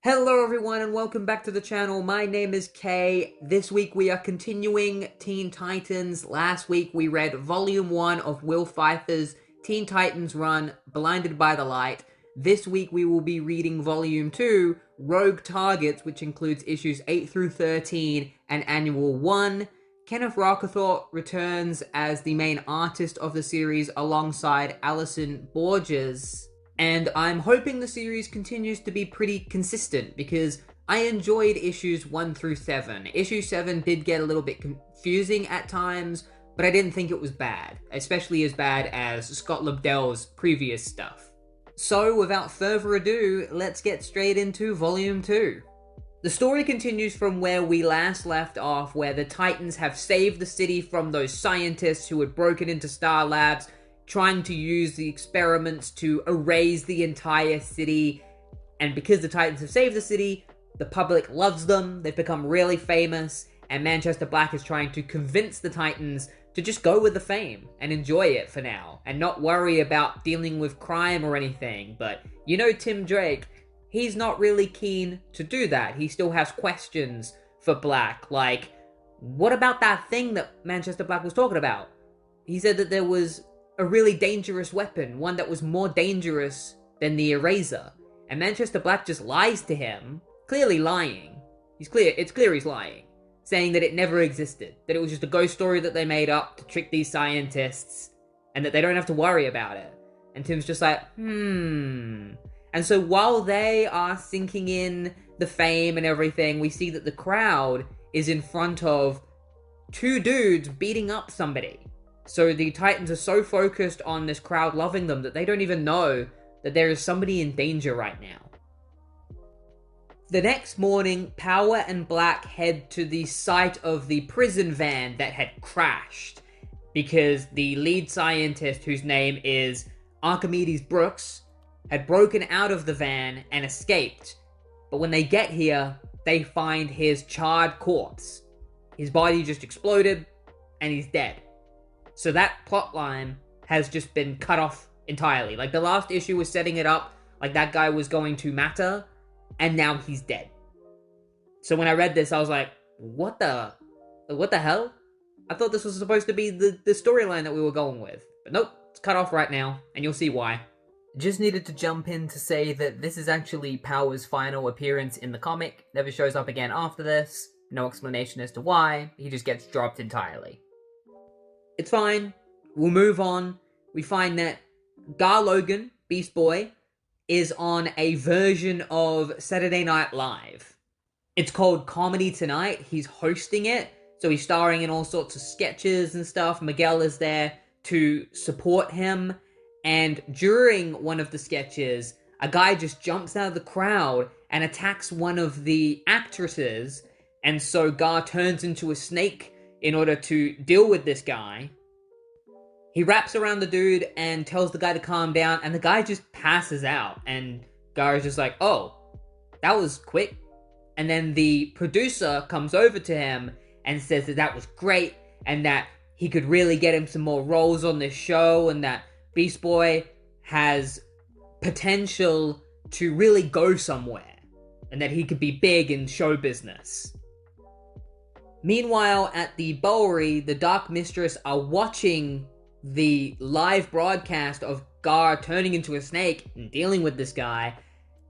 Hello everyone and welcome back to the channel. My name is Kay. This week we are continuing Teen Titans. Last week we read Volume 1 of Will Pfeiffer's Teen Titans run, Blinded by the Light. This week we will be reading Volume 2, Rogue Targets, which includes issues 8 through 13 and Annual 1. Kenneth Rockathorpe returns as the main artist of the series alongside Alison Borges. And I'm hoping the series continues to be pretty consistent because I enjoyed issues 1 through 7. Issue 7 did get a little bit confusing at times, but I didn't think it was bad, especially as bad as Scott Lobdell's previous stuff. So without further ado, let's get straight into Volume 2. The story continues from where we last left off, where the Titans have saved the city from those scientists who had broken into Star Labs, trying to use the experiments to erase the entire city. And because the Titans have saved the city, the public loves them, they've become really famous, and Manchester Black is trying to convince the Titans to just go with the fame and enjoy it for now, and not worry about dealing with crime or anything. But you know Tim Drake, he's not really keen to do that. He still has questions for Black, like, what about that thing that Manchester Black was talking about? He said that there was a really dangerous weapon, one that was more dangerous than the eraser. And Manchester Black just lies to him, clearly lying. It's clear he's lying, saying that it never existed, that it was just a ghost story that they made up to trick these scientists, and that they don't have to worry about it. And Tim's just like, And so while they are sinking in the fame and everything, we see that the crowd is in front of two dudes beating up somebody. So the Titans are so focused on this crowd loving them that they don't even know that there is somebody in danger right now. The next morning, Power and Black head to the site of the prison van that had crashed, because the lead scientist, whose name is Archimedes Brooks, had broken out of the van and escaped. But when they get here, they find his charred corpse. His body just exploded, and he's dead. So that plotline has just been cut off entirely. Like, the last issue was setting it up like that guy was going to matter, and now he's dead. So when I read this, I was like, what the hell? I thought this was supposed to be the storyline that we were going with. But nope, it's cut off right now, and you'll see why. Just needed to jump in to say that this is actually Power's final appearance in the comic. Never shows up again after this. No explanation as to why. He just gets dropped entirely. It's fine. We'll move on. We find that Gar Logan, Beast Boy, is on a version of Saturday Night Live. It's called Comedy Tonight. He's hosting it, so he's starring in all sorts of sketches and stuff. Miguel is there to support him, and during one of the sketches, a guy just jumps out of the crowd and attacks one of the actresses, and so Gar turns into a snake in order to deal with this guy. He wraps around the dude and tells the guy to calm down, and the guy just passes out, and Gar is just like, oh, that was quick. And then the producer comes over to him and says that that was great, and that he could really get him some more roles on this show, and that Beast Boy has potential to really go somewhere, and that he could be big in show business. Meanwhile, at the Bowery, the Dark Mistress are watching the live broadcast of Gar turning into a snake and dealing with this guy,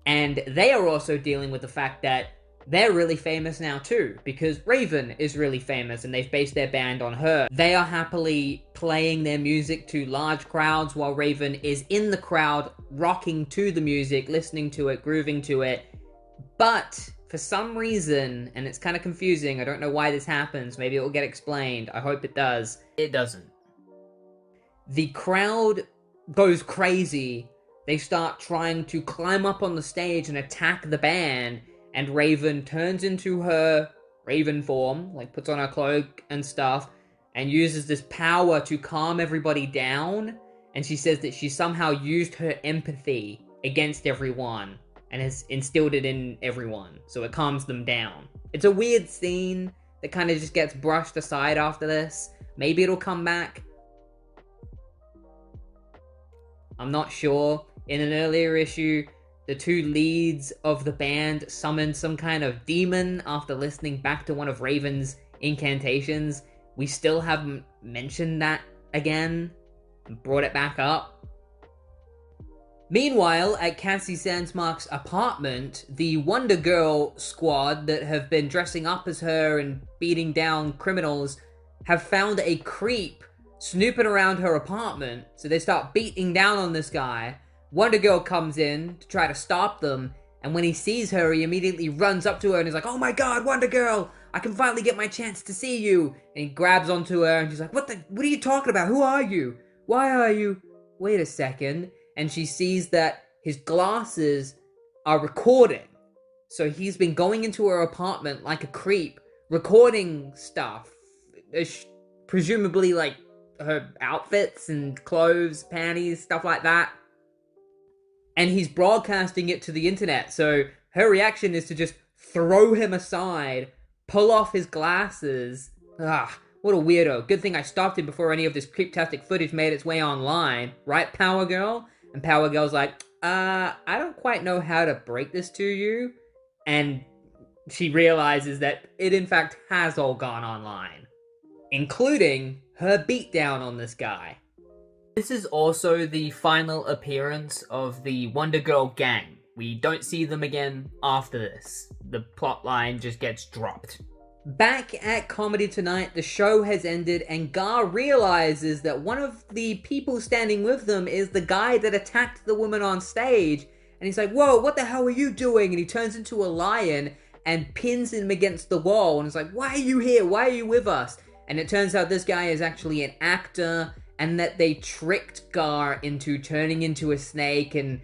and they are also dealing with the fact that they're really famous now too, because Raven is really famous and they've based their band on her. They are happily playing their music to large crowds while Raven is in the crowd rocking to the music, listening to it, grooving to it. But for some reason, and it's kind of confusing, I don't know why this happens, maybe it will get explained, I hope it does. It doesn't. The crowd goes crazy. They start trying to climb up on the stage and attack the band, and Raven turns into her Raven form, like puts on her cloak and stuff, and uses this power to calm everybody down, and she says that she somehow used her empathy against everyone, and has instilled it in everyone, so it calms them down. It's a weird scene that kind of just gets brushed aside after this. Maybe it'll come back. I'm not sure. In an earlier issue, the two leads of the band summoned some kind of demon after listening back to one of Raven's incantations. We still haven't mentioned that again, brought it back up. Meanwhile, at Cassie Sandsmark's apartment, the Wonder Girl squad that have been dressing up as her and beating down criminals have found a creep snooping around her apartment, so they start beating down on this guy. Wonder Girl comes in to try to stop them, and when he sees her, he immediately runs up to her and is like, "Oh my god, Wonder Girl, I can finally get my chance to see you." And he grabs onto her and she's like, what are you talking about? Who are you? Why are you? Wait a second. And she sees that his glasses are recording. So he's been going into her apartment like a creep, recording stuff. Presumably like her outfits and clothes, panties, stuff like that. And he's broadcasting it to the internet. So her reaction is to just throw him aside, pull off his glasses. What a weirdo. Good thing I stopped him before any of this creeptastic footage made its way online. Right, Power Girl? And Power Girl's like, I don't quite know how to break this to you. And she realizes that it in fact has all gone online, including her beatdown on this guy. This is also the final appearance of the Wonder Girl gang. We don't see them again after this. The plotline just gets dropped. Back at Comedy Tonight, the show has ended and Gar realizes that one of the people standing with them is the guy that attacked the woman on stage. And he's like, "Whoa, what the hell are you doing?" And he turns into a lion and pins him against the wall. And is like, "Why are you here? Why are you with us?" And it turns out this guy is actually an actor and that they tricked Gar into turning into a snake and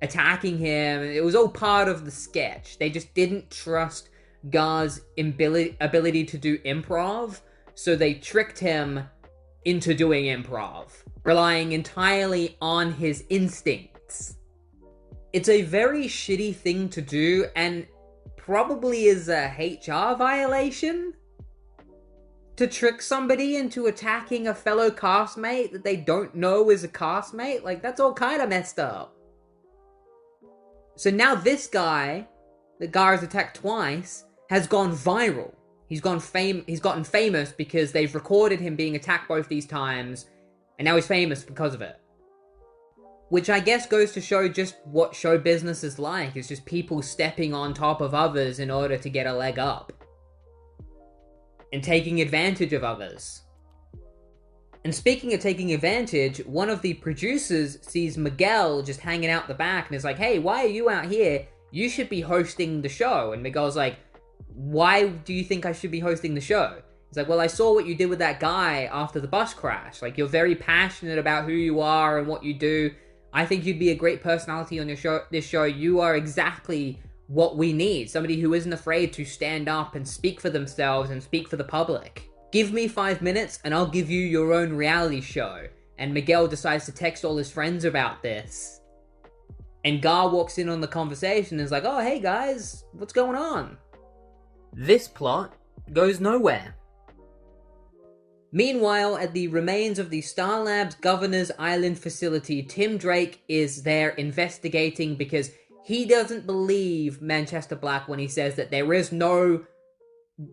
attacking him. It was all part of the sketch. They just didn't trust Gar's ability to do improv, so they tricked him into doing improv, relying entirely on his instincts. It's a very shitty thing to do, and probably is a HR violation to trick somebody into attacking a fellow castmate that they don't know is a castmate. Like, that's all kind of messed up. So now this guy that Gar's attacked twice has gone viral. He's gotten famous because they've recorded him being attacked both these times, and now he's famous because of it. Which I guess goes to show just what show business is like. It's just people stepping on top of others in order to get a leg up. And taking advantage of others. And speaking of taking advantage, one of the producers sees Miguel just hanging out the back and is like, "Hey, why are you out here? You should be hosting the show." And Miguel's like, "Why do you think I should be hosting the show?" He's like, "Well, I saw what you did with that guy after the bus crash. Like, you're very passionate about who you are and what you do. I think you'd be a great personality on this show. You are exactly what we need. Somebody who isn't afraid to stand up and speak for themselves and speak for the public. Give me 5 minutes and I'll give you your own reality show." And Miguel decides to text all his friends about this. And Gar walks in on the conversation and is like, "Oh, hey guys, what's going on?" This plot goes nowhere. Meanwhile, at the remains of the Star Labs Governor's Island facility, Tim Drake is there investigating because he doesn't believe Manchester Black when he says that there is no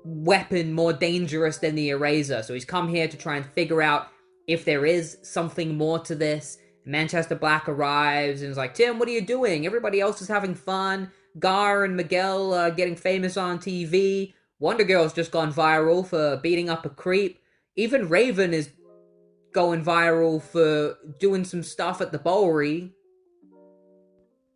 weapon more dangerous than the Eraser. So he's come here to try and figure out if there is something more to this. Manchester Black arrives and is like, "Tim, what are you doing? Everybody else is having fun. Gar and Miguel are getting famous on TV. Wonder Girl's just gone viral for beating up a creep. Even Raven is going viral for doing some stuff at the Bowery.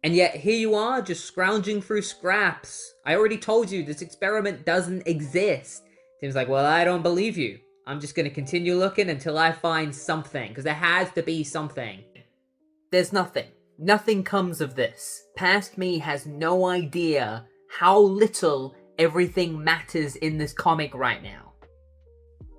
And yet here you are, just scrounging through scraps. I already told you, this experiment doesn't exist." Tim's like, "Well, I don't believe you. I'm just going to continue looking until I find something, because there has to be something." There's nothing. Nothing comes of this. Past me has no idea how little everything matters in this comic right now.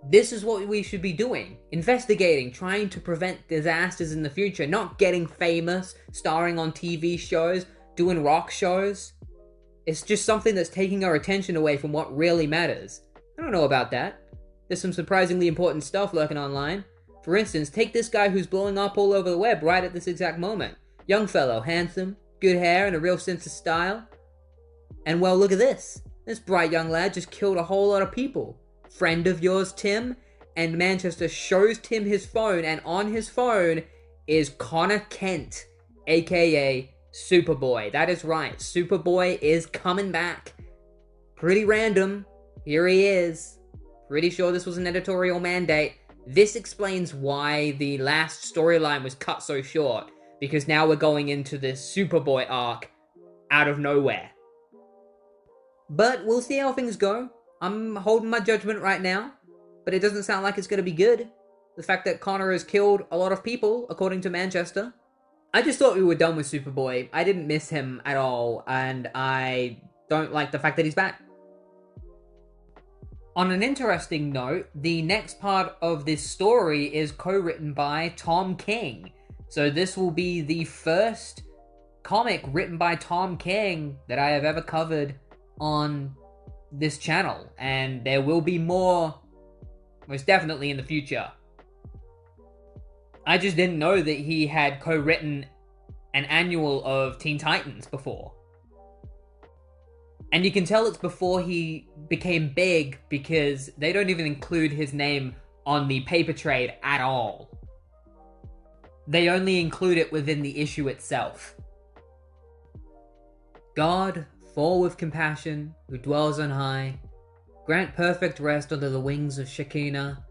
This is what we should be doing. Investigating, trying to prevent disasters in the future, not getting famous, starring on TV shows, doing rock shows. It's just something that's taking our attention away from what really matters. I don't know about that. There's some surprisingly important stuff lurking online. For instance, take this guy who's blowing up all over the web right at this exact moment. Young fellow, handsome, good hair and a real sense of style. And well, look at this. This bright young lad just killed a whole lot of people. Friend of yours, Tim, and Manchester shows Tim his phone, and on his phone is Connor Kent, aka Superboy. That is right, Superboy is coming back. Pretty random. Here he is. Pretty sure this was an editorial mandate. This explains why the last storyline was cut so short, because now we're going into this Superboy arc out of nowhere. But we'll see how things go. I'm holding my judgment right now, but it doesn't sound like it's going to be good. The fact that Connor has killed a lot of people, according to Manchester. I just thought we were done with Superboy. I didn't miss him at all, and I don't like the fact that he's back. On an interesting note, the next part of this story is co-written by Tom King. So this will be the first comic written by Tom King that I have ever covered on this channel. And there will be more, most definitely, in the future. I just didn't know that he had co-written an annual of Teen Titans before. And you can tell it's before he became big, because they don't even include his name on the paper trade at all. They only include it within the issue itself. God, full with compassion, who dwells on high, grant perfect rest under the wings of Shekinah,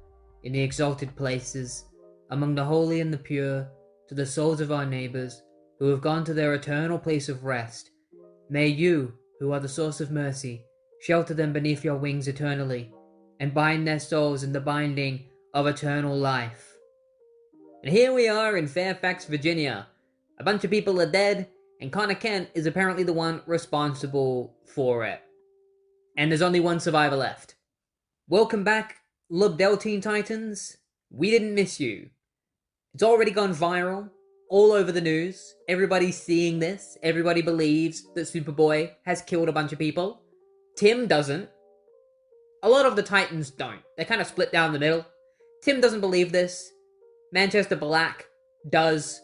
in the exalted places, among the holy and the pure, to the souls of our neighbors, who have gone to their eternal place of rest. May you, who are the source of mercy, shelter them beneath your wings eternally, and bind their souls in the binding of eternal life. And here we are in Fairfax, Virginia. A bunch of people are dead, and Connor Kent is apparently the one responsible for it. And there's only one survivor left. Welcome back, Lubdell Teen Titans. We didn't miss you. It's already gone viral, all over the news. Everybody's seeing this. Everybody believes that Superboy has killed a bunch of people. Tim doesn't. A lot of the Titans don't. They're kind of split down the middle. Tim doesn't believe this. Manchester Black does.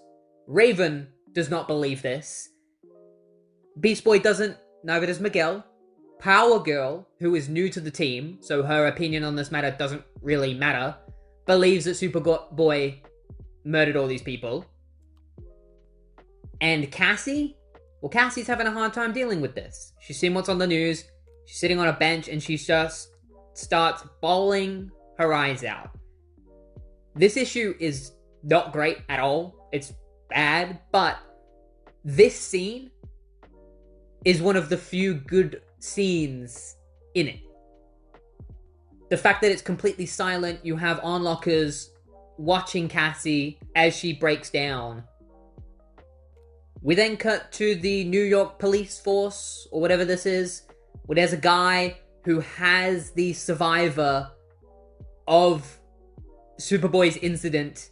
Raven does not believe this. Beast Boy doesn't. Neither does Miguel. Power Girl, who is new to the team, so her opinion on this matter doesn't really matter, believes that Superboy murdered all these people. And Cassie? Well, Cassie's having a hard time dealing with this. She's seen what's on the news. She's sitting on a bench and she just starts bawling her eyes out. This issue is not great at all. It's bad, but this scene is one of the few good scenes in it. The fact that it's completely silent, you have onlookers watching Cassie as she breaks down. We then cut to the New York police force, or whatever this is, where there's a guy who has the survivor of Superboy's incident,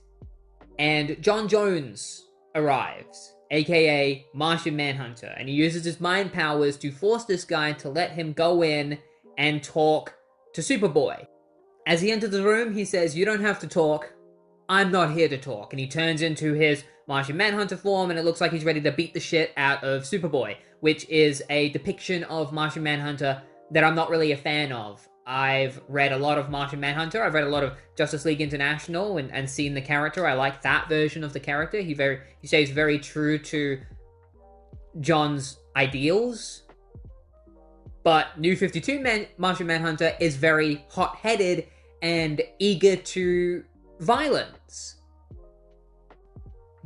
and John Jones arrives, aka Martian Manhunter, and he uses his mind powers to force this guy to let him go in and talk to Superboy. As he enters the room, he says, "You don't have to talk. I'm not here to talk." And he turns into his Martian Manhunter form, and it looks like he's ready to beat the shit out of Superboy, which is a depiction of Martian Manhunter that I'm not really a fan of. I've read a lot of Martian Manhunter, I've read a lot of Justice League International, and seen the character. I like that version of the character. He stays very true to John's ideals. But New 52 Martian Manhunter is very hot-headed and eager to violence.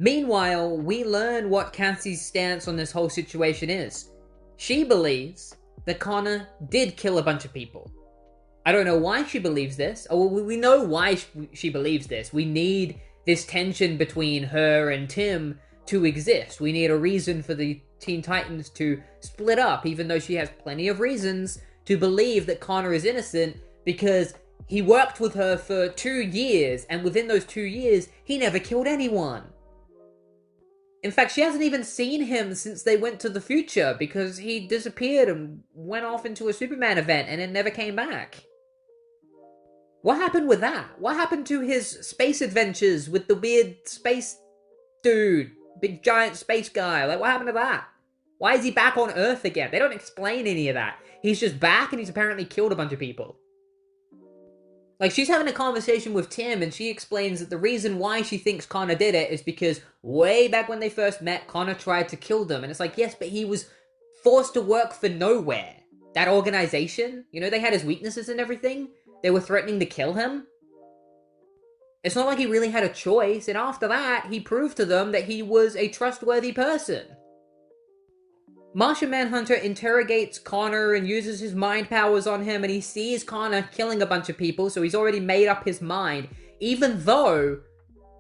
Meanwhile, we learn what Cassie's stance on this whole situation is. She believes that Connor did kill a bunch of people. I don't know why she believes this. Oh, we know why she believes this. We need this tension between her and Tim to exist. We need a reason for the Teen Titans to split up, even though she has plenty of reasons to believe that Connor is innocent, because he worked with her for 2 years, and within those 2 years, he never killed anyone. In fact, she hasn't even seen him since they went to the future, because he disappeared and went off into a Superman event and then never came back. What happened with that? What happened to his space adventures with the weird space dude? Big giant space guy? Like, what happened to that? Why is he back on Earth again? They don't explain any of that. He's just back and he's apparently killed a bunch of people. Like, she's having a conversation with Tim, and she explains that the reason why she thinks Connor did it is because way back when they first met, Connor tried to kill them. And it's like, yes, but he was forced to work for Nowhere. That organization, you know, they had his weaknesses and everything. They were threatening to kill him. It's not like he really had a choice, and after that, he proved to them that he was a trustworthy person. Martian Manhunter interrogates Connor and uses his mind powers on him, and he sees Connor killing a bunch of people, so he's already made up his mind, even though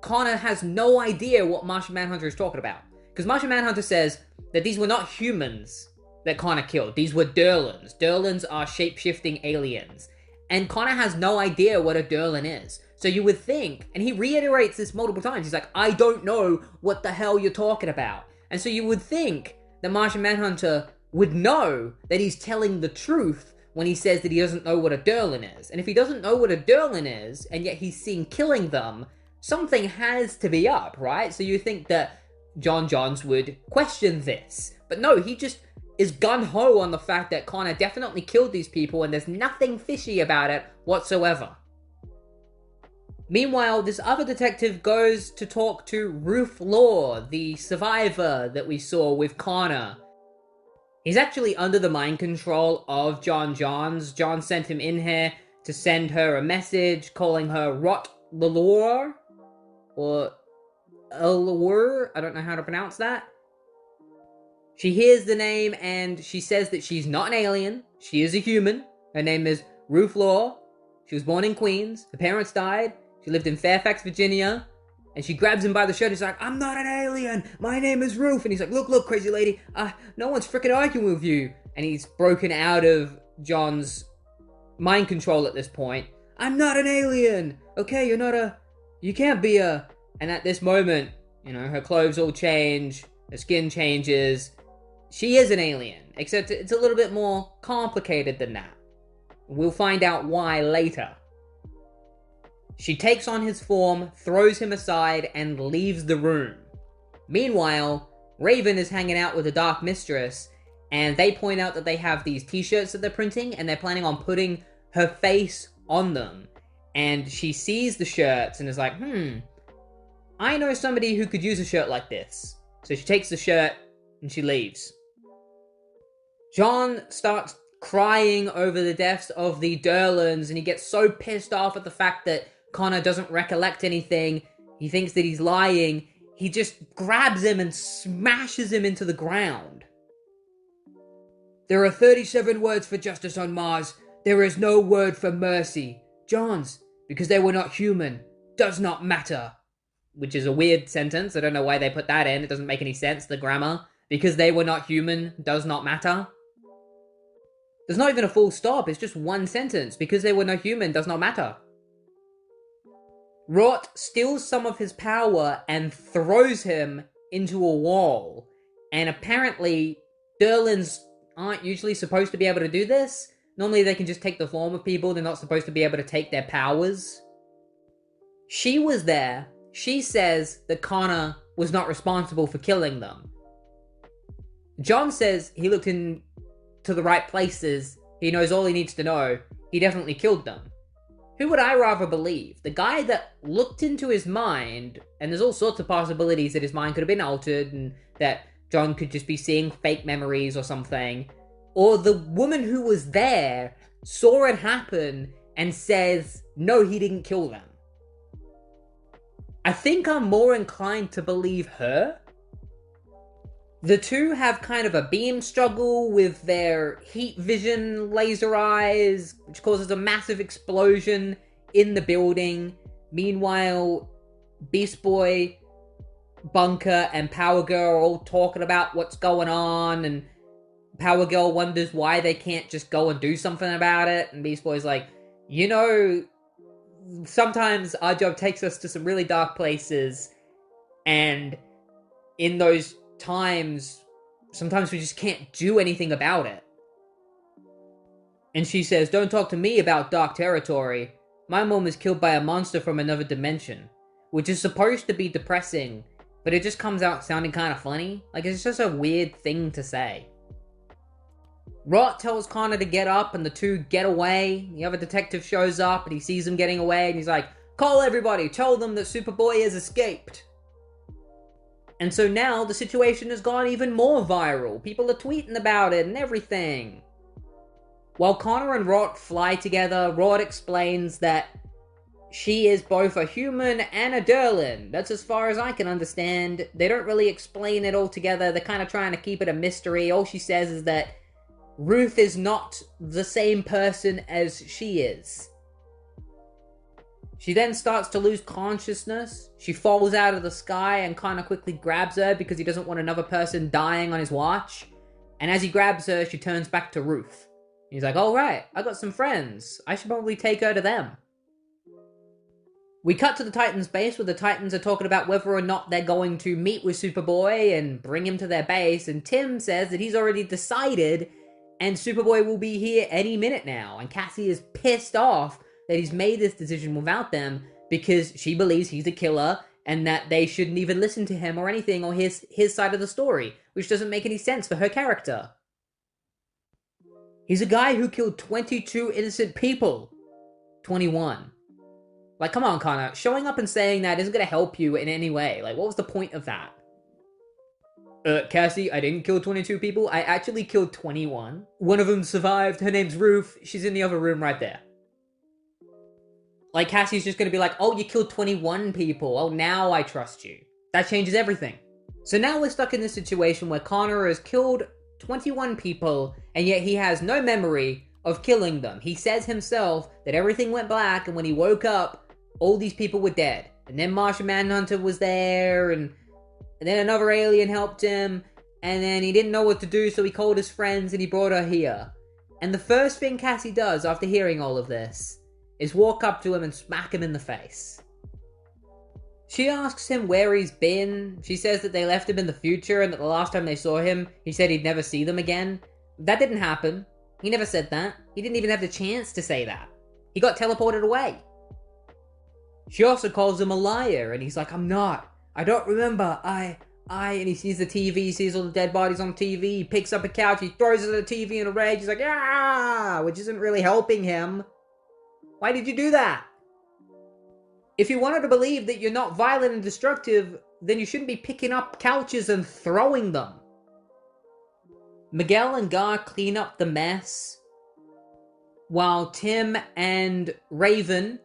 Connor has no idea what Martian Manhunter is talking about. Because Martian Manhunter says that these were not humans that Connor killed. These were Durlans. Durlans are shape-shifting aliens. And Connor has no idea what a Durlan is. So you would think, and he reiterates this multiple times, he's like, I don't know what the hell you're talking about. And so you would think the Martian Manhunter would know that he's telling the truth when he says that he doesn't know what a Durlan is. And if he doesn't know what a Durlan is, and yet he's seen killing them, something has to be up, right? So you think that John Johns would question this. But no, he just is gun-ho on the fact that Connor definitely killed these people, and there's nothing fishy about it whatsoever. Meanwhile, this other detective goes to talk to Ruth Law, the survivor that we saw with Connor. He's actually under the mind control of John Johns. John sent him in here to send her a message calling her Rot Lalore, or Allure, I don't know how to pronounce that. She hears the name and she says that she's not an alien, she is a human. Her name is Ruth Law. She was born in Queens, her parents died. She lived in Fairfax, Virginia, and she grabs him by the shirt. He's like, I'm not an alien. My name is Ruth. And he's like, look, crazy lady. No one's freaking arguing with you. And he's broken out of John's mind control at this point. I'm not an alien. Okay, you can't be a... And at this moment, you know, her clothes all change. Her skin changes. She is an alien. Except it's a little bit more complicated than that. We'll find out why later. She takes on his form, throws him aside, and leaves the room. Meanwhile, Raven is hanging out with the Dark Mistress, and they point out that they have these t-shirts that they're printing, and they're planning on putting her face on them. And she sees the shirts and is like, I know somebody who could use a shirt like this. So she takes the shirt, and she leaves. John starts crying over the deaths of the Durlans, and he gets so pissed off at the fact that Connor doesn't recollect anything. He thinks that he's lying. He just grabs him and smashes him into the ground. There are 37 words for justice on Mars. There is no word for mercy. Johns, because they were not human, does not matter. Which is a weird sentence. I don't know why they put that in. It doesn't make any sense, the grammar. Because they were not human, does not matter. There's not even a full stop. It's just one sentence. Because they were not human, does not matter. Rot steals some of his power and throws him into a wall. And apparently, Durlans aren't usually supposed to be able to do this. Normally they can just take the form of people. They're not supposed to be able to take their powers. She was there. She says that Connor was not responsible for killing them. John says he looked into the right places. He knows all he needs to know. He definitely killed them. Who would I rather believe? The guy that looked into his mind, and there's all sorts of possibilities that his mind could have been altered and that John could just be seeing fake memories or something. Or the woman who was there, saw it happen, and says, no, he didn't kill them. I think I'm more inclined to believe her. The two have kind of a beam struggle with their heat vision laser eyes, which causes a massive explosion in the building. Meanwhile, Beast Boy, Bunker, and Power Girl are all talking about what's going on, and Power Girl wonders why they can't just go and do something about it, and Beast Boy's like, you know, sometimes our job takes us to some really dark places, and in those times, sometimes we just can't do anything about it. And she says, don't talk to me about dark territory. My mom was killed by a monster from another dimension, which is supposed to be depressing but it just comes out sounding kind of funny. Like, it's just a weird thing to say. Rot tells Connor to get up, and the two get away. The other detective shows up, and he sees them getting away, and he's like, call everybody, tell them that Superboy has escaped. And so now the situation has gone even more viral. People are tweeting about it and everything. While Connor and Rot fly together, Rot explains that she is both a human and a Durlin. That's as far as I can understand. They don't really explain it all together. They're kind of trying to keep it a mystery. All she says is that Ruth is not the same person as she is. She then starts to lose consciousness. She falls out of the sky and Connor quickly grabs her because he doesn't want another person dying on his watch. And as he grabs her, she turns back to Ruth. He's like, all right, I got some friends. I should probably take her to them. We cut to the Titans base where the Titans are talking about whether or not they're going to meet with Superboy and bring him to their base. And Tim says that he's already decided and Superboy will be here any minute now. And Cassie is pissed off that he's made this decision without them because she believes he's a killer and that they shouldn't even listen to him or anything or his side of the story, which doesn't make any sense for her character. He's a guy who killed 22 innocent people. 21. Like, come on, Connor. Showing up and saying that isn't going to help you in any way. Like, what was the point of that? Cassie, I didn't kill 22 people. I actually killed 21. One of them survived. Her name's Ruth. She's in the other room right there. Like, Cassie's just gonna be like, oh, you killed 21 people. Oh, now I trust you. That changes everything. So now we're stuck in this situation where Connor has killed 21 people, and yet he has no memory of killing them. He says himself that everything went black, and when he woke up, all these people were dead. And then Martian Manhunter was there, and then another alien helped him, and then he didn't know what to do, so he called his friends, and he brought her here. And the first thing Cassie does after hearing all of this is walk up to him and smack him in the face. She asks him where he's been. She says that they left him in the future and that the last time they saw him, he said he'd never see them again. That didn't happen. He never said that. He didn't even have the chance to say that. He got teleported away. She also calls him a liar, and he's like, I'm not. I don't remember. And he sees the TV, sees all the dead bodies on TV, he picks up a couch, he throws it at the TV in a rage, he's like, ah, which isn't really helping him. Why did you do that? If you wanted to believe that you're not violent and destructive, then you shouldn't be picking up couches and throwing them. Miguel and Gar clean up the mess, while Tim and Raven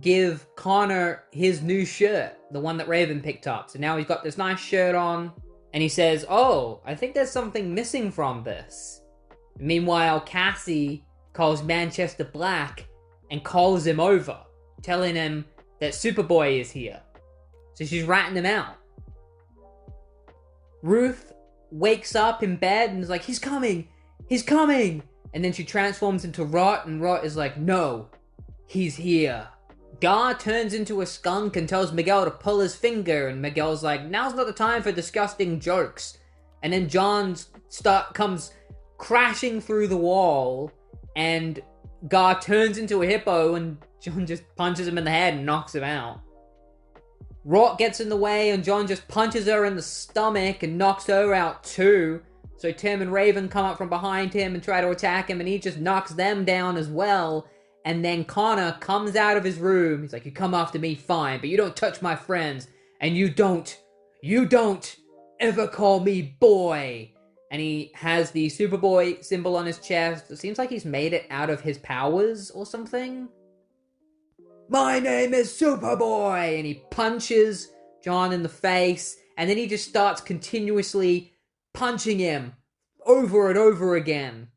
give Connor his new shirt, the one that Raven picked up. So now he's got this nice shirt on, and he says, oh, I think there's something missing from this. Meanwhile, Cassie calls Manchester Black and calls him over, telling him that Superboy is here. So she's ratting him out. Ruth wakes up in bed and is like, he's coming! He's coming! And then she transforms into Rot, and Rot is like, no, he's here. Gar turns into a skunk and tells Miguel to pull his finger, and Miguel's like, now's not the time for disgusting jokes. And then John comes crashing through the wall, and Gar turns into a hippo, and John just punches him in the head and knocks him out. Rot gets in the way, and John just punches her in the stomach and knocks her out too. So Tim and Raven come up from behind him and try to attack him, and he just knocks them down as well. And then Connor comes out of his room. He's like, you come after me, fine, but you don't touch my friends. And you don't ever call me boy. And he has the Superboy symbol on his chest. It seems like he's made it out of his powers or something. My name is Superboy! And he punches John in the face. And then he just starts continuously punching him over and over again,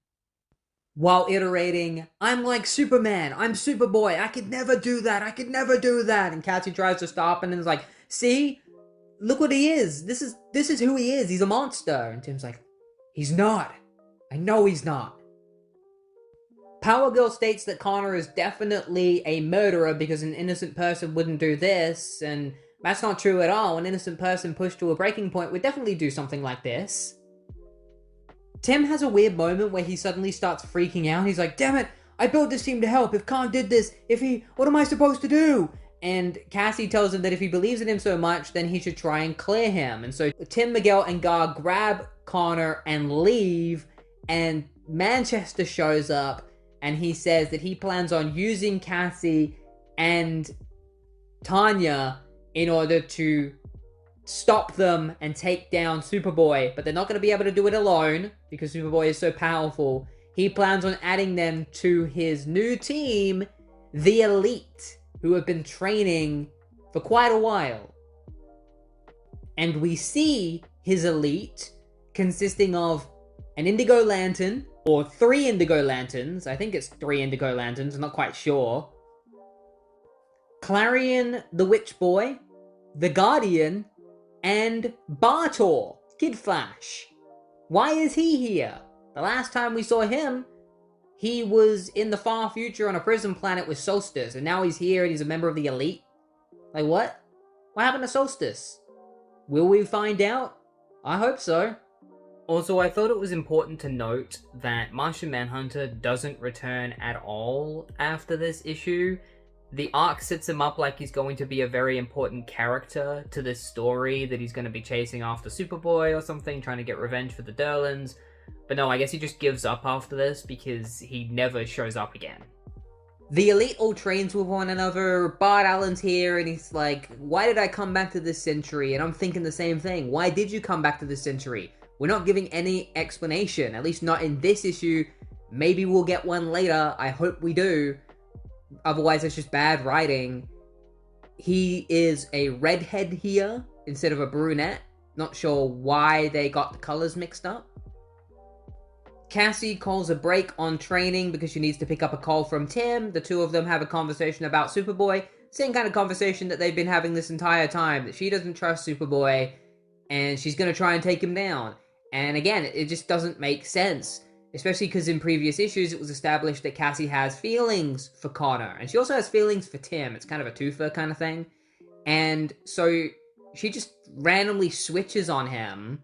while iterating, I'm like Superman, I'm Superboy, I could never do that, I could never do that. And Cassie tries to stop him and is like, see? Look what he is. This is who he is. He's a monster. And Tim's like, he's not. I know he's not. Power Girl states that Connor is definitely a murderer because an innocent person wouldn't do this, and that's not true at all. An innocent person pushed to a breaking point would definitely do something like this. Tim has a weird moment where he suddenly starts freaking out. He's like, damn it, I built this team to help. If Khan did this, what am I supposed to do? And Cassie tells him that if he believes in him so much, then he should try and clear him. And so Tim, Miguel, and Gar grab Connor and leave, and Manchester shows up, and he says that he plans on using Cassie and Tanya in order to stop them and take down Superboy, but they're not going to be able to do it alone because Superboy is so powerful. He plans on adding them to his new team, the Elite, who have been training for quite a while. And we see his Elite consisting of an Indigo Lantern, or 3 Indigo Lanterns. I think it's 3 Indigo Lanterns, I'm not quite sure. Clarion the Witch Boy, the Guardian, and Bartor, Kid Flash. Why is he here? The last time we saw him, he was in the far future on a prison planet with Solstice, and now he's here and he's a member of the Elite. Like, what? What happened to Solstice? Will we find out? I hope so. Also, I thought it was important to note that Martian Manhunter doesn't return at all after this issue. The arc sets him up like he's going to be a very important character to this story, that he's going to be chasing after Superboy or something, trying to get revenge for the Derlins. But no, I guess he just gives up after this because he never shows up again. The Elite all trains with one another. Bart Allen's here and he's like, why did I come back to this century? And I'm thinking the same thing. Why did you come back to this century? We're not giving any explanation, at least not in this issue. Maybe we'll get one later. I hope we do. Otherwise, it's just bad writing. He is a redhead here instead of a brunette. Not sure why they got the colors mixed up. Cassie calls a break on training because she needs to pick up a call from Tim. The two of them have a conversation about Superboy. Same kind of conversation that they've been having this entire time. That she doesn't trust Superboy and she's going to try and take him down. And again, it just doesn't make sense. Especially because in previous issues, it was established that Cassie has feelings for Connor. And she also has feelings for Tim. It's kind of a twofer kind of thing. And so she just randomly switches on him,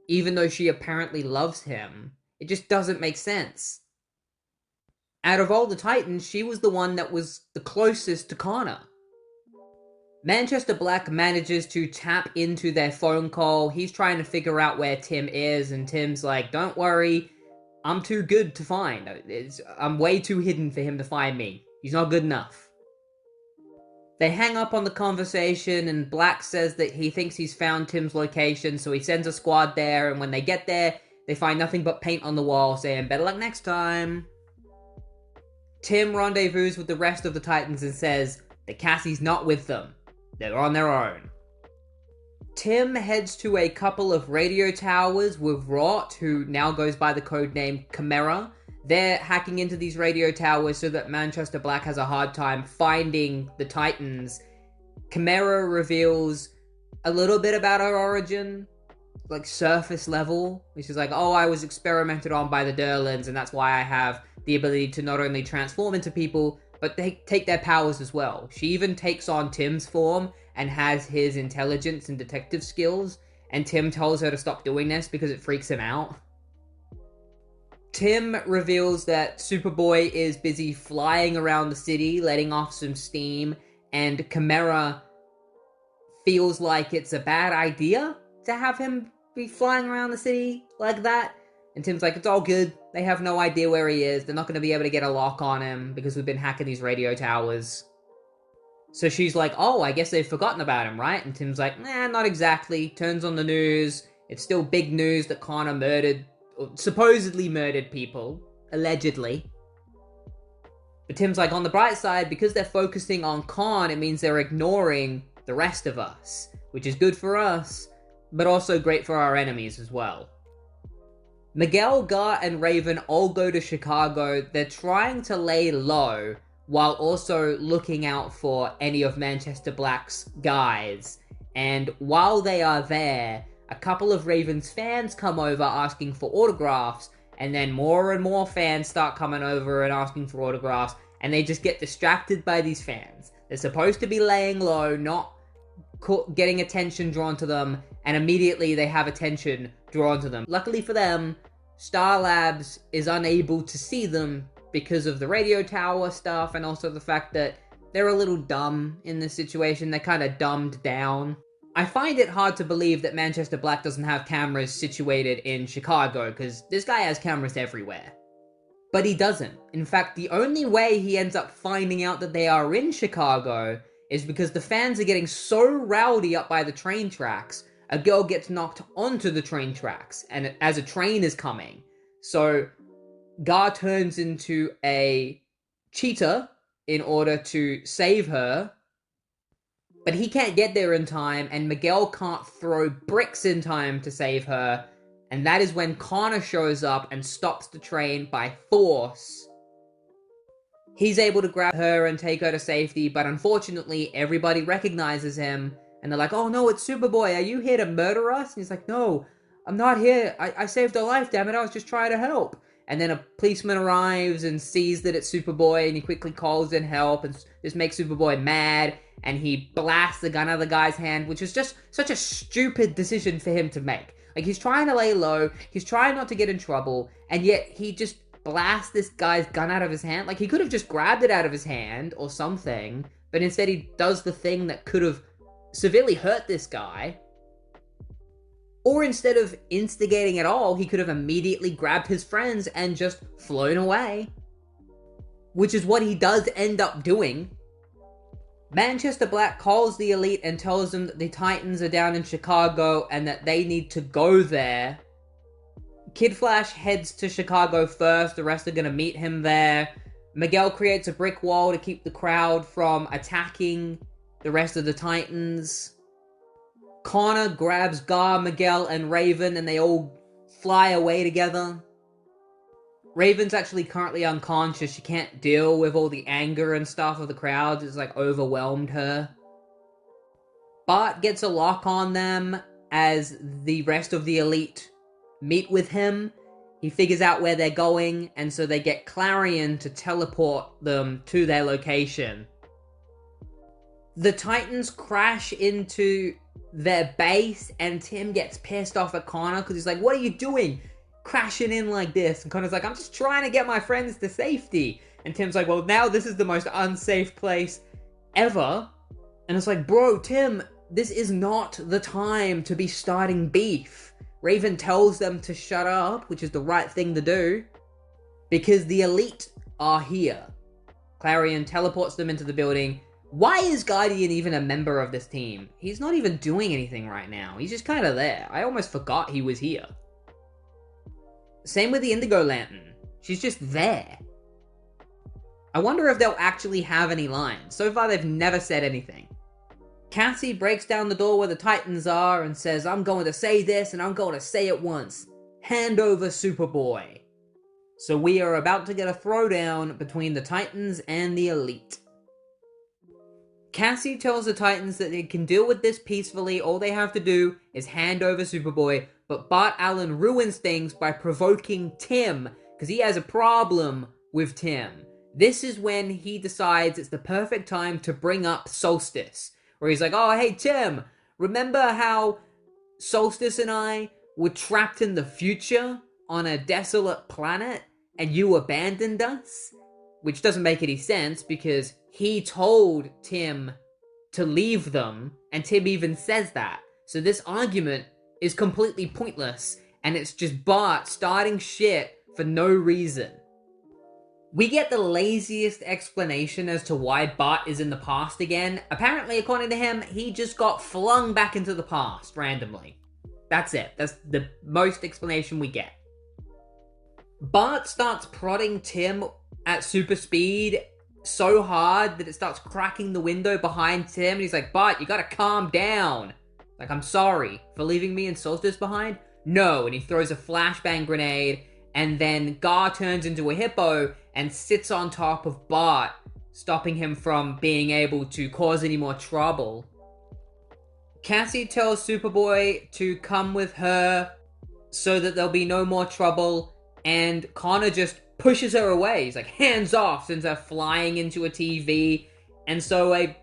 even though she apparently loves him. It just doesn't make sense. Out of all the Titans, she was the one that was the closest to Connor. Manchester Black manages to tap into their phone call. He's trying to figure out where Tim is, and Tim's like, don't worry. I'm too good to find. I'm way too hidden for him to find me. He's not good enough. They hang up on the conversation, and Black says that he thinks he's found Tim's location, so he sends a squad there, and when they get there, they find nothing but paint on the wall, saying, better luck next time. Tim rendezvous with the rest of the Titans and says that Cassie's not with them. They're on their own. Tim heads to a couple of radio towers with Rot, who now goes by the codename Chimera. They're hacking into these radio towers so that Manchester Black has a hard time finding the Titans. Chimera reveals a little bit about her origin, like surface level, which is like, oh, I was experimented on by the Derlins, and that's why I have the ability to not only transform into people, but they take their powers as well. She even takes on Tim's form and has his intelligence and detective skills, and Tim tells her to stop doing this because it freaks him out. Tim reveals that Superboy is busy flying around the city, letting off some steam, and Chimera feels like it's a bad idea to have him be flying around the city like that. And Tim's like, it's all good. They have no idea where he is. They're not going to be able to get a lock on him because we've been hacking these radio towers. So she's like, oh, I guess they've forgotten about him, right? And Tim's like, nah, not exactly. Turns on the news. It's still big news that Connor murdered, or supposedly murdered people. Allegedly. But Tim's like, on the bright side, because they're focusing on Con, it means they're ignoring the rest of us. Which is good for us, but also great for our enemies as well. Miguel, Gar, and Raven all go to Chicago. They're trying to lay low, while also looking out for any of Manchester Black's guys. And while they are there, a couple of Raven's fans come over asking for autographs, and then more and more fans start coming over and asking for autographs, and they just get distracted by these fans. They're supposed to be laying low, not getting attention drawn to them, and immediately they have attention drawn to them. Luckily for them, Star Labs is unable to see them because of the radio tower stuff, and also the fact that they're a little dumb in this situation. They're kind of dumbed down. I find it hard to believe that Manchester Black doesn't have cameras situated in Chicago, because this guy has cameras everywhere. But he doesn't. In fact, the only way he ends up finding out that they are in Chicago is because the fans are getting so rowdy up by the train tracks, a girl gets knocked onto the train tracks, and as a train is coming. So, Gar turns into a cheetah in order to save her, but he can't get there in time, and Miguel can't throw bricks in time to save her, and that is when Connor shows up and stops the train by force. He's able to grab her and take her to safety, but unfortunately, everybody recognizes him, and they're like, "Oh no, it's Superboy, are you here to murder us?" And he's like, "No, I'm not here, I saved her life, damn it, I was just trying to help." And then a policeman arrives and sees that it's Superboy, and he quickly calls in help, and just makes Superboy mad, and he blasts the gun out of the guy's hand, which is just such a stupid decision for him to make. Like, he's trying to lay low, he's trying not to get in trouble, and yet he just blasts this guy's gun out of his hand. Like, he could have just grabbed it out of his hand or something, but instead he does the thing that could have severely hurt this guy. Or instead of instigating at all, he could have immediately grabbed his friends and just flown away. Which is what he does end up doing. Manchester Black calls the Elite and tells them that the Titans are down in Chicago and that they need to go there. Kid Flash heads to Chicago first, the rest are going to meet him there. Miguel creates a brick wall to keep the crowd from attacking the rest of the Titans. Connor grabs Gar, Miguel, and Raven, and they all fly away together. Raven's actually currently unconscious. She can't deal with all the anger and stuff of the crowd. It's like overwhelmed her. Bart gets a lock on them as the rest of the Elite meet with him. He figures out where they're going, and so they get Clarion to teleport them to their location. The Titans crash into their base, and Tim gets pissed off at Connor because he's like, "What are you doing? Crashing in like this?" And Connor's like, "I'm just trying to get my friends to safety." And Tim's like, "Well, now this is the most unsafe place ever." And it's like, "Bro, Tim, this is not the time to be starting beef." Raven tells them to shut up, which is the right thing to do, because the Elite are here. Clarion teleports them into the building. Why is Guardian even a member of this team? He's not even doing anything right now. He's just kind of there. I almost forgot he was here. Same with the Indigo Lantern. She's just there. I wonder if they'll actually have any lines. So far, they've never said anything. Cassie breaks down the door where the Titans are and says, "I'm going to say this, and I'm going to say it once. Hand over Superboy." So we are about to get a throwdown between the Titans and the Elite. Cassie tells the Titans that they can deal with this peacefully. All they have to do is hand over Superboy, but Bart Allen ruins things by provoking Tim, because he has a problem with Tim. This is when he decides it's the perfect time to bring up Solstice, where he's like, "Oh, hey, Tim, remember how Solstice and I were trapped in the future on a desolate planet, and you abandoned us?" Which doesn't make any sense, because he told Tim to leave them, and Tim even says that. So this argument is completely pointless, and it's just Bart starting shit for no reason. We get the laziest explanation as to why Bart is in the past again. Apparently, according to him, he just got flung back into the past randomly. That's it. That's the most explanation we get. Bart starts prodding Tim at super speed so hard that it starts cracking the window behind Tim, and he's like, "Bart, you gotta calm down. Like, I'm sorry for leaving me and Solstice behind." "No," and he throws a flashbang grenade, and then Gar turns into a hippo and sits on top of Bart, stopping him from being able to cause any more trouble. Cassie tells Superboy to come with her so that there'll be no more trouble, and Connor just pushes her away. He's like, "Hands off," sends her flying into a TV, and so a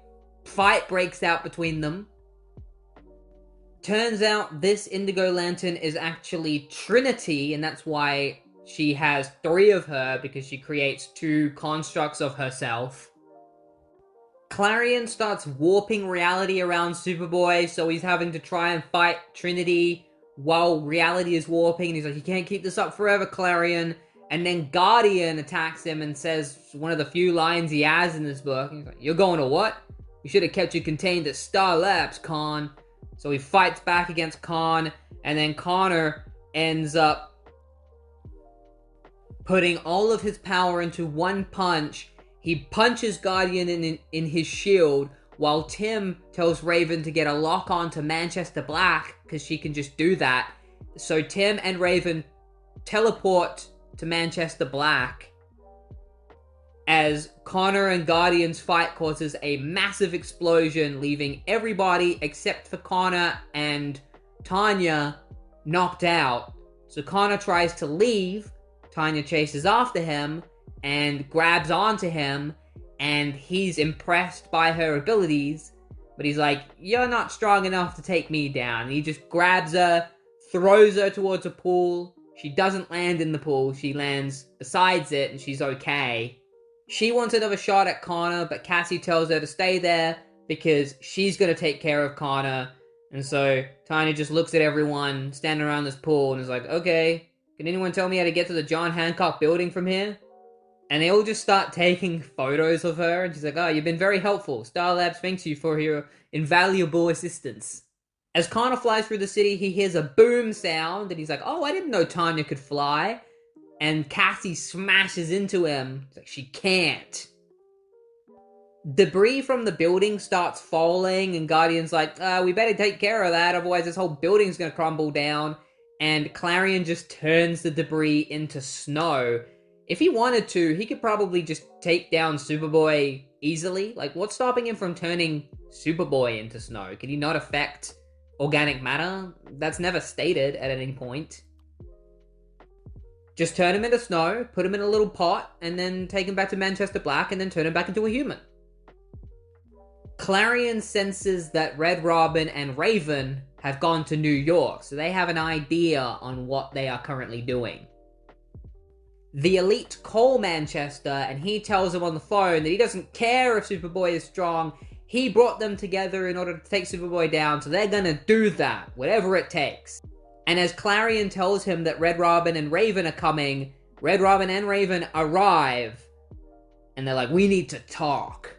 fight breaks out between them. Turns out this Indigo Lantern is actually Trinity, and that's why she has 3 of her, because she creates 2 constructs of herself. Clarion starts warping reality around Superboy, so he's having to try and fight Trinity while reality is warping, and he's like, you can't keep this up forever, Clarion. And then Guardian attacks him and says one of the few lines he has in this book. He's like, you're going to what? We should have kept you contained at Star Labs, Khan. So he fights back against Khan, and then Connor ends up putting all of his power into one punch. He punches Guardian in his shield, while Tim tells Raven to get a lock on to Manchester Black, because she can just do that. So Tim and Raven teleport to Manchester Black, as Connor and Guardian's fight causes a massive explosion, leaving everybody except for Connor and Tanya knocked out. So Connor tries to leave, Tanya chases after him and grabs onto him, and he's impressed by her abilities, but he's like, you're not strong enough to take me down. And he just grabs her, throws her towards a pool. She doesn't land in the pool, she lands besides it, and she's okay. She wants another shot at Connor, but Cassie tells her to stay there because she's gonna take care of Connor. And so Tanya just looks at everyone standing around this pool and is like, okay, can anyone tell me how to get to the John Hancock building from here? And they all just start taking photos of her, and she's like, oh, you've been very helpful. Star Labs thanks you for your invaluable assistance. As Connor flies through the city, he hears a boom sound, and he's like, oh, I didn't know Tanya could fly. And Cassie smashes into him. It's like, she can't. Debris from the building starts falling, and Guardian's like, we better take care of that, otherwise this whole building's gonna crumble down. And Clarion just turns the debris into snow. If he wanted to, he could probably just take down Superboy easily. Like, what's stopping him from turning Superboy into snow? Can he not affect organic matter? That's never stated at any point. Just turn him into snow, put him in a little pot, and then take him back to Manchester Black, and then turn him back into a human. Clarion senses that Red Robin and Raven have gone to New York, so they have an idea on what they are currently doing. The Elite call Manchester, and he tells them on the phone that he doesn't care if Superboy is strong. He brought them together in order to take Superboy down, so they're gonna do that, whatever it takes. And as Clarion tells him that Red Robin and Raven are coming, Red Robin and Raven arrive, and they're like, we need to talk.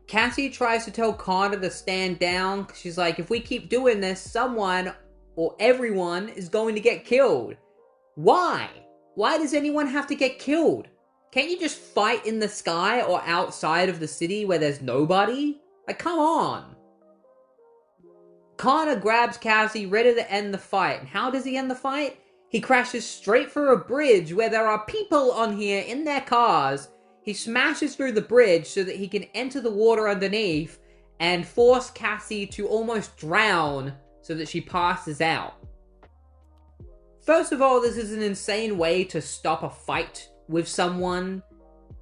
Cassie tries to tell Connor to stand down, because she's like, if we keep doing this, someone or everyone is going to get killed. Why? Why does anyone have to get killed? Can't you just fight in the sky or outside of the city where there's nobody? Like, come on. Connor grabs Cassie, ready to end the fight. And how does he end the fight? He crashes straight for a bridge where there are people on here in their cars. He smashes through the bridge so that he can enter the water underneath and force Cassie to almost drown so that she passes out. First of all, this is an insane way to stop a fight with someone,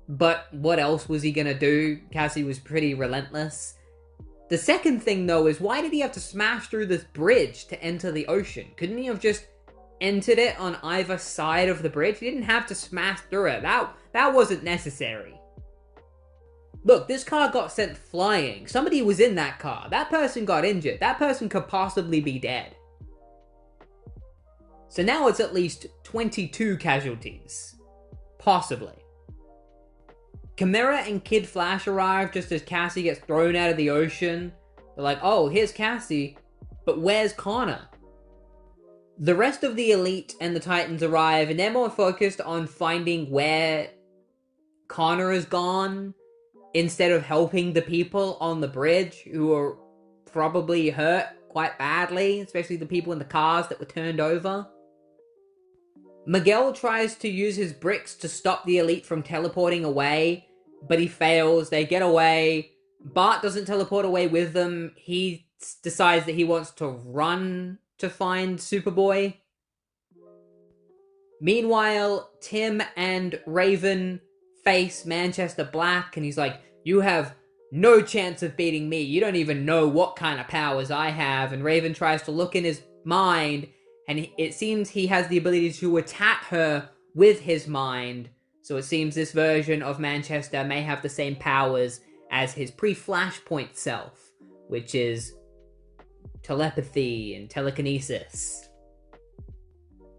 but what else was he gonna do? Cassie was pretty relentless. The second thing, though, is why did he have to smash through this bridge to enter the ocean? Couldn't he have just entered it on either side of the bridge? He didn't have to smash through it. That wasn't necessary. Look, this car got sent flying. Somebody was in that car. That person got injured. That person could possibly be dead. So now it's at least 22 casualties. Possibly. Chimera and Kid Flash arrive just as Cassie gets thrown out of the ocean. They're like, oh, here's Cassie, but where's Connor? The rest of the Elite and the Titans arrive, and they're more focused on finding where Connor is gone, instead of helping the people on the bridge who are probably hurt quite badly, especially the people in the cars that were turned over. Miguel tries to use his bricks to stop the Elite from teleporting away, but he fails. They get away. Bart doesn't teleport away with them. He decides that he wants to run to find Superboy. Meanwhile, Tim and Raven face Manchester Black, and he's like, you have no chance of beating me. You don't even know what kind of powers I have. And Raven tries to look in his mind, and it seems he has the ability to attack her with his mind. So it seems this version of Manchester may have the same powers as his pre-Flashpoint self, which is telepathy and telekinesis.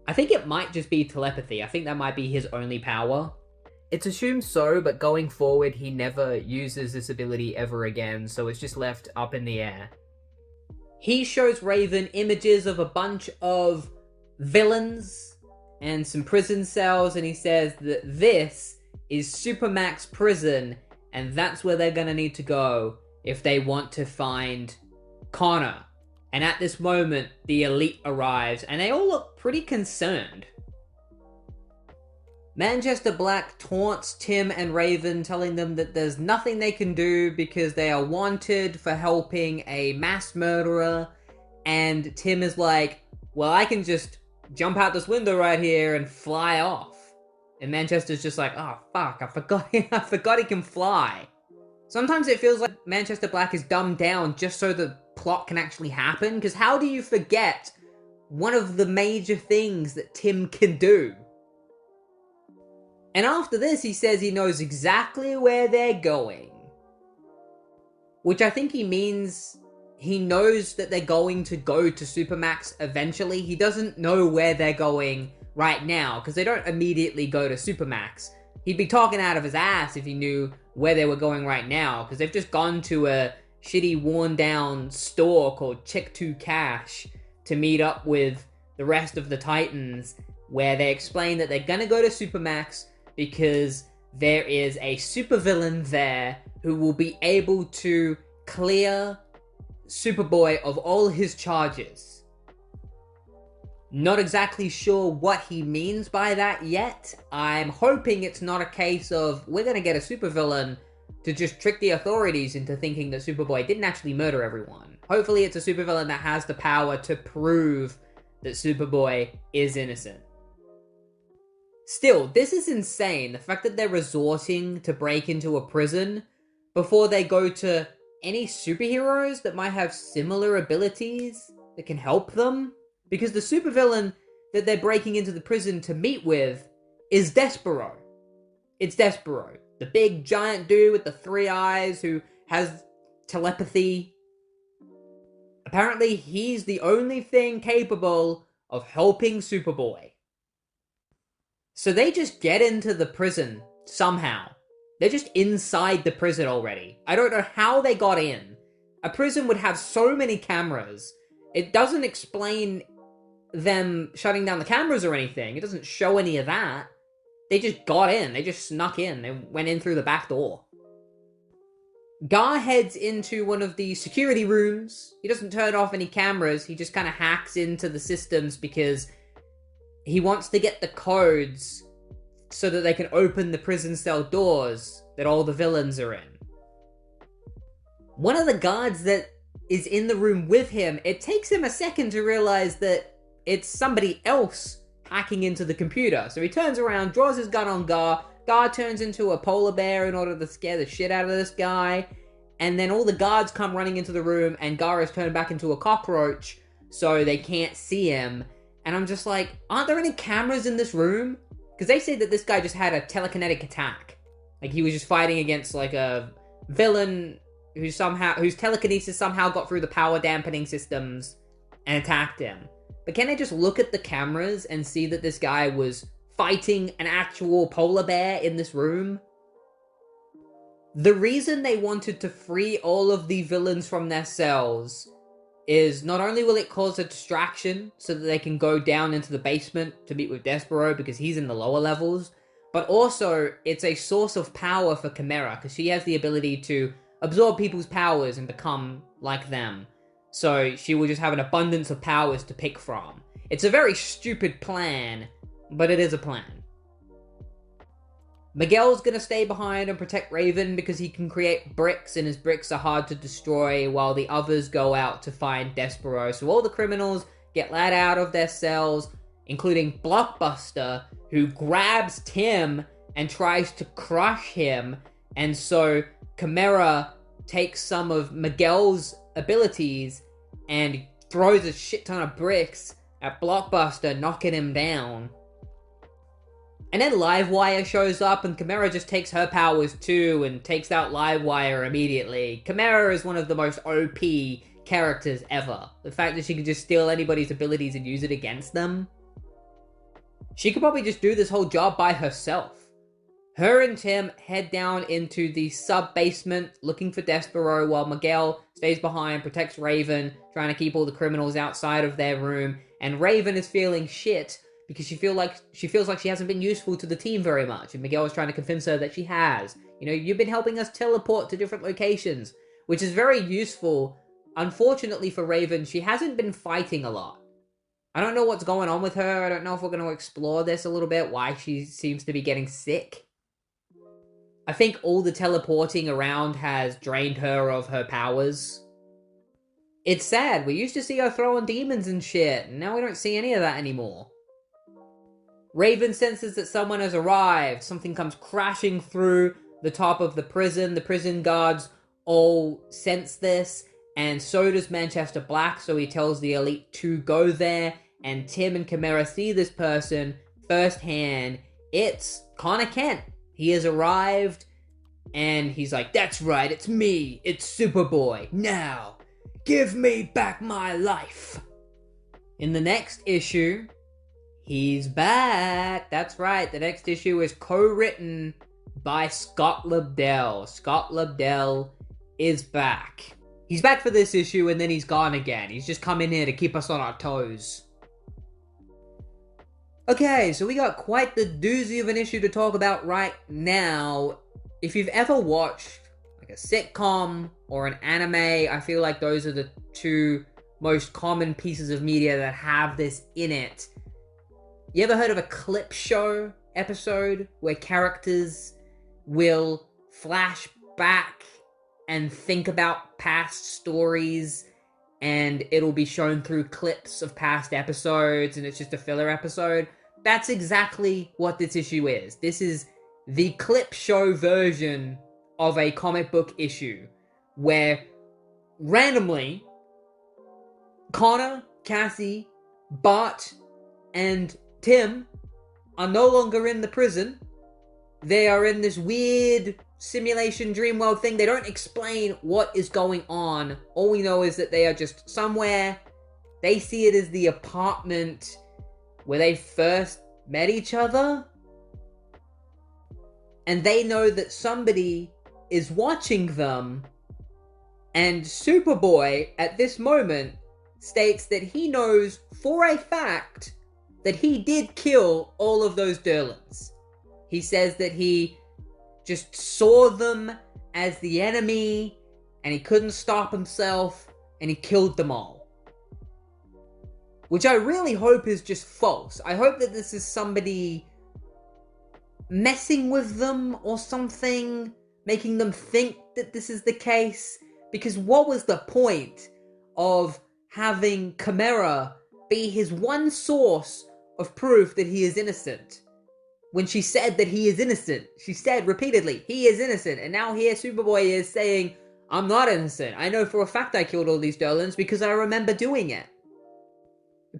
I think it might just be telepathy. I think that might be his only power. It's assumed so, but going forward, he never uses this ability ever again, so it's just left up in the air. He shows Raven images of a bunch of villains and some prison cells, and he says that this is Supermax prison, and that's where they're gonna need to go if they want to find Connor. And at this moment, the elite arrives, and they all look pretty concerned. Manchester Black taunts Tim and Raven, telling them that there's nothing they can do because they are wanted for helping a mass murderer. And Tim is like, well, I can just jump out this window right here and fly off. And Manchester's just like, oh, fuck, I forgot he can fly. Sometimes it feels like Manchester Black is dumbed down just so the plot can actually happen, because how do you forget one of the major things that Tim can do? And after this, he says he knows exactly where they're going. Which I think he means he knows that they're going to go to Supermax eventually. He doesn't know where they're going right now, because they don't immediately go to Supermax. He'd be talking out of his ass if he knew where they were going right now, because they've just gone to a shitty, worn-down store called Check 2 Cash to meet up with the rest of the Titans, where they explain that they're gonna go to Supermax because there is a supervillain there who will be able to clear Superboy of all his charges. Not exactly sure what he means by that yet. I'm hoping it's not a case of, we're gonna get a supervillain to just trick the authorities into thinking that Superboy didn't actually murder everyone. Hopefully it's a supervillain that has the power to prove that Superboy is innocent. Still, this is insane. The fact that they're resorting to break into a prison before they go to any superheroes that might have similar abilities that can help them. Because the supervillain that they're breaking into the prison to meet with is Despero. It's Despero. The big giant dude with the 3 eyes who has telepathy. Apparently, he's the only thing capable of helping Superboy. So they just get into the prison somehow. They're just inside the prison already. I don't know how they got in. A prison would have so many cameras. It doesn't explain them shutting down the cameras or anything. It doesn't show any of that. They just got in. They just snuck in. They went in through the back door. Gar heads into one of the security rooms. He doesn't turn off any cameras. He just kind of hacks into the systems because he wants to get the codes so that they can open the prison cell doors that all the villains are in. One of the guards that is in the room with him, it takes him a second to realize that it's somebody else hacking into the computer. So he turns around, draws his gun on Gar. Gar turns into a polar bear in order to scare the shit out of this guy. And then all the guards come running into the room, and Gar is turned back into a cockroach, so they can't see him. And I'm just like, aren't there any cameras in this room? Because they say that this guy just had a telekinetic attack. Like, he was just fighting against, like, a villain whose telekinesis somehow got through the power dampening systems and attacked him. But can I just look at the cameras and see that this guy was fighting an actual polar bear in this room? The reason they wanted to free all of the villains from their cells is not only will it cause a distraction so that they can go down into the basement to meet with Despero because he's in the lower levels, but also it's a source of power for Chimera because she has the ability to absorb people's powers and become like them. So she will just have an abundance of powers to pick from. It's a very stupid plan, but it is a plan. Miguel's gonna stay behind and protect Raven because he can create bricks and his bricks are hard to destroy while the others go out to find Despero. So all the criminals get let out of their cells, including Blockbuster, who grabs Tim and tries to crush him. And so Chimera takes some of Miguel's abilities and throws a shit ton of bricks at Blockbuster, knocking him down. And then Livewire shows up, and Chimera just takes her powers too, and takes out Livewire immediately. Chimera is one of the most OP characters ever. The fact that she can just steal anybody's abilities and use it against them. She could probably just do this whole job by herself. Her and Tim head down into the sub-basement looking for Despero while Miguel stays behind, protects Raven, trying to keep all the criminals outside of their room. And Raven is feeling shit because she feels like she hasn't been useful to the team very much. And Miguel is trying to convince her that she has. You know, you've been helping us teleport to different locations, which is very useful. Unfortunately for Raven, she hasn't been fighting a lot. I don't know what's going on with her. I don't know if we're going to explore this a little bit, why she seems to be getting sick. I think all the teleporting around has drained her of her powers. It's sad. We used to see her throwing demons and shit, and now we don't see any of that anymore. Raven senses that someone has arrived. Something comes crashing through the top of the prison. The prison guards all sense this, and so does Manchester Black, so he tells the Elite to go there, and Tim and Chimera see this person firsthand. It's Connor Kent. He has arrived, and he's like, that's right, it's me, it's Superboy. Now, give me back my life. In the next issue, he's back. That's right, the next issue is co-written by Scott Lobdell. Scott Lobdell is back. He's back for this issue, and then he's gone again. He's just come in here to keep us on our toes. Okay, so we got quite the doozy of an issue to talk about right now. If you've ever watched like a sitcom or an anime, I feel like those are the two most common pieces of media that have this in it. You ever heard of a clip show episode where characters will flash back and think about past stories, and it'll be shown through clips of past episodes, and it's just a filler episode? That's exactly what this issue is. This is the clip show version of a comic book issue, where randomly, Connor, Cassie, Bart, and Tim are no longer in the prison. They are in this weird simulation dream world thing. They don't explain what is going on. All we know is that they are just somewhere. They see it as the apartment where they first met each other. And they know that somebody is watching them. And Superboy, at this moment, states that he knows for a fact that he did kill all of those Derlins. He says that he just saw them as the enemy, and he couldn't stop himself, and he killed them all. Which I really hope is just false. I hope that this is somebody messing with them or something, making them think that this is the case. Because what was the point of having Chimera be his one source of proof that he is innocent? When she said that he is innocent, she said repeatedly, he is innocent. And now here Superboy is saying, I'm not innocent. I know for a fact I killed all these Derlins because I remember doing it.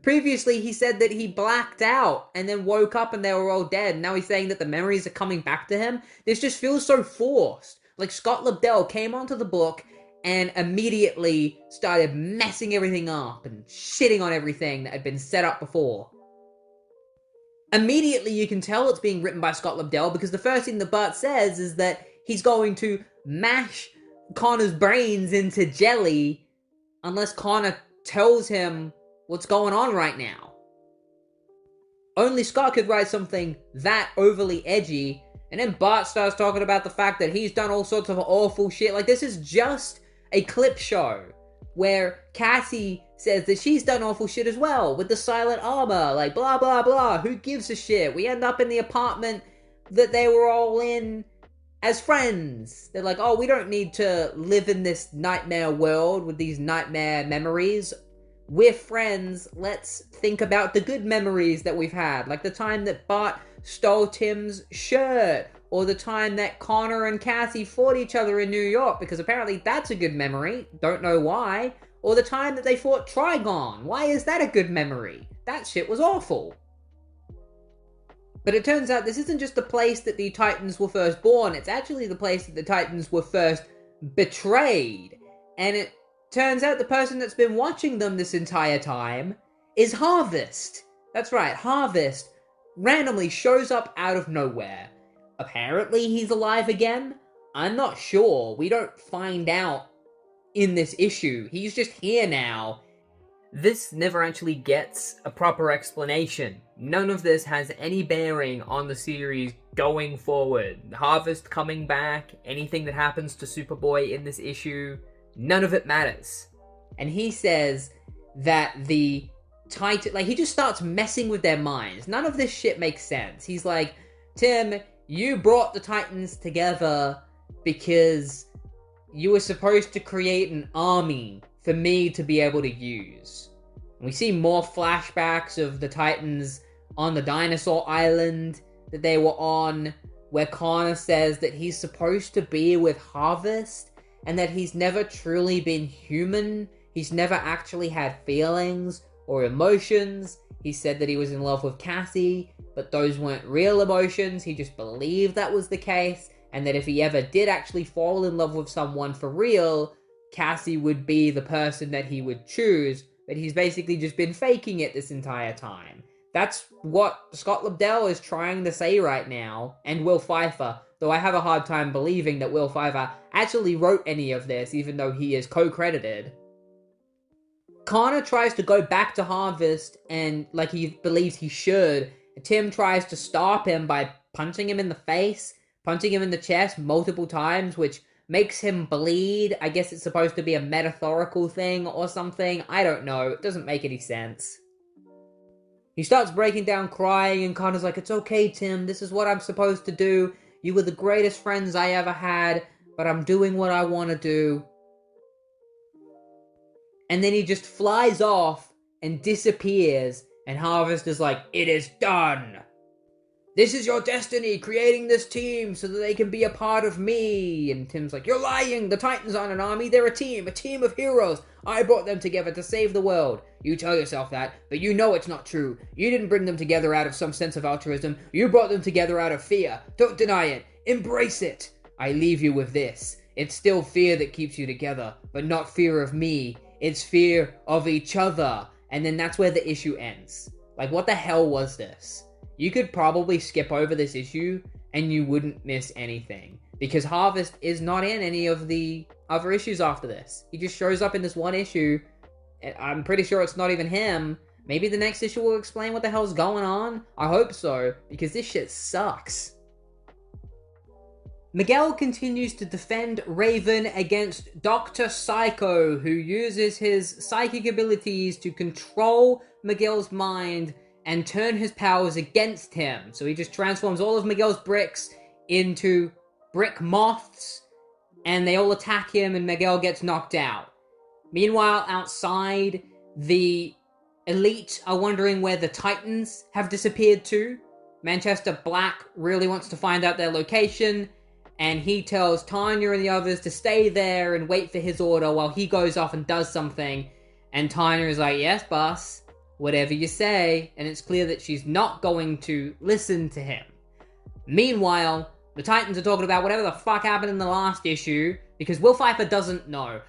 Previously, he said that he blacked out and then woke up and they were all dead. And now he's saying that the memories are coming back to him. This just feels so forced. Like Scott Lobdell came onto the book and immediately started messing everything up and shitting on everything that had been set up before. Immediately, you can tell it's being written by Scott Lobdell because the first thing that Bart says is that he's going to mash Connor's brains into jelly unless Connor tells him what's going on right now. Only Scott could write something that overly edgy, and then Bart starts talking about the fact that he's done all sorts of awful shit. Like, this is just a clip show where Cassie says that she's done awful shit as well with the silent armor, like blah blah blah, who gives a shit? We end up in the apartment that they were all in as friends. They're like, oh, we don't need to live in this nightmare world with these nightmare memories. We're friends, let's think about the good memories that we've had, like the time that Bart stole Tim's shirt, or the time that Connor and Cassie fought each other in New York, because apparently that's a good memory, don't know why. Or the time that they fought Trigon, why is that a good memory? That shit was awful. But it turns out this isn't just the place that the Titans were first born, it's actually the place that the Titans were first betrayed. And it turns out the person that's been watching them this entire time is Harvest. That's right, Harvest randomly shows up out of nowhere. Apparently he's alive again? I'm not sure. We don't find out in this issue. He's just here now. This never actually gets a proper explanation. None of this has any bearing on the series going forward. Harvest coming back, anything that happens to Superboy in this issue, none of it matters. And he says that the Titan, he just starts messing with their minds. None of this shit makes sense. He's like, Tim, you brought the Titans together because you were supposed to create an army for me to be able to use. And we see more flashbacks of the Titans on the dinosaur island that they were on, where Connor says that he's supposed to be with Harvest, and that he's never truly been human. He's never actually had feelings or emotions. He said that he was in love with Cassie, but those weren't real emotions. He just believed that was the case, and that if he ever did actually fall in love with someone for real, Cassie would be the person that he would choose, but he's basically just been faking it this entire time. That's what Scott Lobdell is trying to say right now, and Will Pfeiffer, though I have a hard time believing that Will Pfeiffer actually wrote any of this, even though he is co-credited. Connor tries to go back to Harvest, and he believes he should. Tim tries to stop him by punching him in the face, punching him in the chest multiple times, which makes him bleed. I guess it's supposed to be a metaphorical thing or something. I don't know. It doesn't make any sense. He starts breaking down crying, and Connor's like, it's okay, Tim. This is what I'm supposed to do. You were the greatest friends I ever had, but I'm doing what I want to do. And then he just flies off and disappears, and Harvest is like, it is done. This is your destiny, creating this team so that they can be a part of me. And Tim's like, you're lying. The Titans aren't an army. They're a team of heroes. I brought them together to save the world. You tell yourself that, but you know it's not true. You didn't bring them together out of some sense of altruism. You brought them together out of fear. Don't deny it. Embrace it. I leave you with this. It's still fear that keeps you together, but not fear of me. It's fear of each other. And then that's where the issue ends. What the hell was this? You could probably skip over this issue and you wouldn't miss anything. Because Harvest is not in any of the other issues after this. He just shows up in this one issue. I'm pretty sure it's not even him. Maybe the next issue will explain what the hell's going on. I hope so, because this shit sucks. Miguel continues to defend Raven against Dr. Psycho, who uses his psychic abilities to control Miguel's mind and turn his powers against him. So he just transforms all of Miguel's bricks into brick moths, and they all attack him, and Miguel gets knocked out. Meanwhile, outside, the elite are wondering where the Titans have disappeared to. Manchester Black really wants to find out their location, and he tells Tanya and the others to stay there and wait for his order while he goes off and does something. And Tanya is like, yes, boss, whatever you say. And it's clear that she's not going to listen to him. Meanwhile, the Titans are talking about whatever the fuck happened in the last issue, because Will Pfeiffer doesn't know.